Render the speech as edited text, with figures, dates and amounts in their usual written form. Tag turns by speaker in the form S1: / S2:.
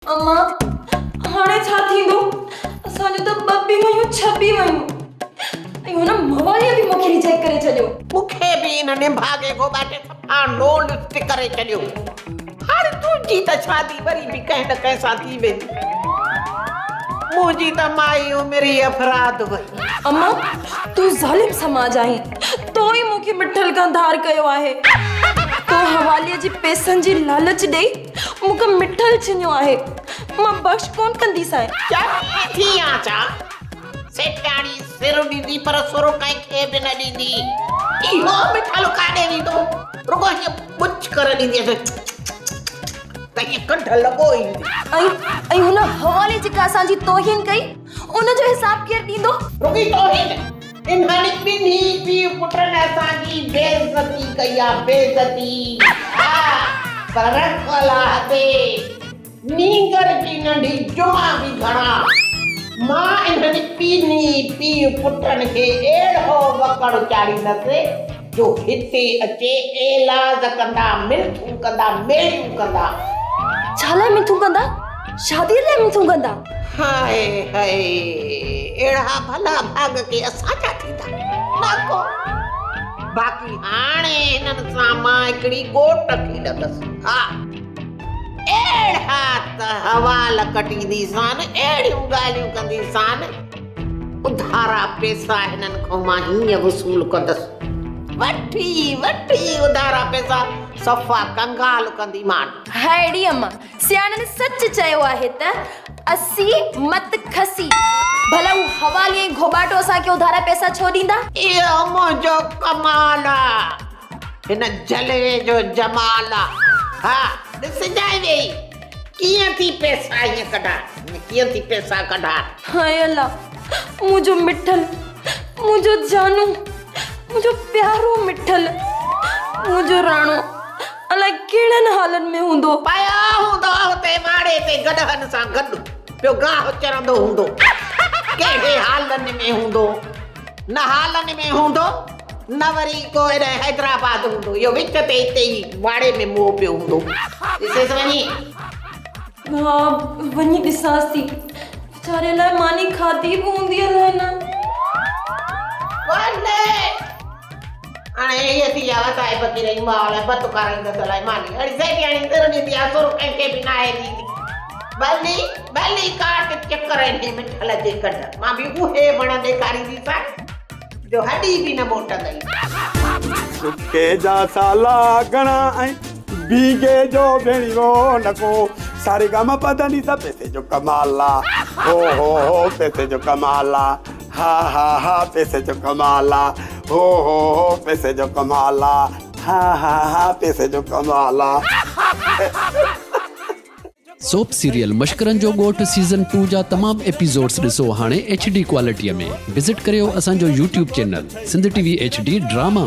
S1: अम्मा हाणे छा थींदो असांजो त ॿ बि वयूं छह बि वयूं ऐं हुन मवालीअ बि मूंखे रिजेक्ट करे छॾियो
S2: मूंखे बि इन निभागे को बाटे सफ़ा नो लिस्ट करे छॾियो हाणे तुंहिंजी त शादी वरी बि कंहिं न कंहिं सां थी वेंदी मुंहिंजी त माई उमिरि अफ़राद वई
S1: अम्मा तूं ज़ालिम समाज आहीं तो ई मूंखे मिठल खां धार कयो आहे तो हवालीअ जी पैसनि जी लालच ॾेई मूंखे मिठल छिनियो आहे मां बख़्श कोन कंदीसांइ
S2: चङी थी आचा सेठाणी सिर ॾींदी पर सुर कंहिंखे बि न ॾींदी इहो मिठल काॾे ॾींदो रुगो हीअं बुछ करे ॾींदी त हीअं कढ लॻो ईंदी
S1: ऐं हुन हवाले जेका असांजी तौहीन कई उनजो हिसाब केरु ॾींदो
S2: रुगी तौहीन इन्हनि ॿिन्ही पीउ पुटनि असांजी बेइज़ती कई आहे बेइज़ती पर रखला ते नींगर जी नंढी जुमा बि घणा मां इन्हनि ॿिन्ही पीउ पुटनि खे अहिड़ो वकड़ चाढ़ींदसि जो हिते अचे एलाज़ कंदा मिलथूं कंदा मेड़ियूं कंदा
S1: छा लाइ मिठूं कंदा शादीअ लाइ मिठूं कंदा
S2: हाय हाय अहिड़ा भला भाग के असां छा थींदा न को बाक़ी हाणे हिननि सां मां हिकिड़ी गोट खींदसि हा अहिड़ा त हवाल कटींदीसान अहिड़ियूं ॻाल्हियूं कंदीसान उधारा पैसा हिननि खां मां हीअं वसूल कंदसि वठी वठी उधारा पैसा सफ़ा कंगाल कंदीमान
S1: हायड़ी अम्मा सियाणनि सच चयो आहे त असी मत खसी भला हू हवाली ऐं घोबाटो असांखे उधारा पैसा छो ॾींदा
S2: इहो मुंहिंजो कमाल आहे हिन जलवे जो जमाल आहे हा ॾिसजांइ वेई कीअं थी पैसा हीअं कढा कीअं थी पैसा कढा
S1: हाय अल्लाह मुंहिंजो मिठल मुंहिंजो जानू मुंहिंजो प्यारो मिठल मुंहिंजो राणो अलाए कहिड़नि हालनि में हूंदो
S2: पया हूंदो हुते वाड़े ते गॾहनि सां गॾु पियो गाहु चरंदो हूंदो कहिड़े हालनि में हूंदो न हालनि में हूंदो न वरी को हैदराबाद हूंदो इहो विच ते हिते ई वाड़े में मोह पियो हूंदो ॾिसेसि वञी
S1: हा वञी ॾिसांसि थी वीचारे लाइ मानी खाधी बि हूंदी अलाए न
S2: हाणे हीअ थी आहे वसाए बकी रही मां लाइ बत कराईंदसि अलाए मानी अड़ी सेठियाणी सिर ॾींदी आहे सुर कंहिंखे बि न आहे ॾींदी भली भली काट चकर हिन मिठल जे कढ मां बि उहे वण ॾेखारींदीसां जो हॾी बि न मोटंदई
S3: सुके जा साला घणा ऐं बीघे जो भेणीरो नको सारे गामा पधनी सा पैसे जो कमाल आहे हो पैसे जो कमाल आहे हा पैसे जो कमाल आहे हो पैसे जो कमाल आहे हा पैसे जो कमाल आहे
S4: सोप सीरियल मश्करनि जो ॻोठ सीज़न 2 जा तमाम एपिसोड्स ॾिसो हाणे HD क्वालिटीअ में विज़िट करियो असांजो YouTube channel Sindh TV HD drama.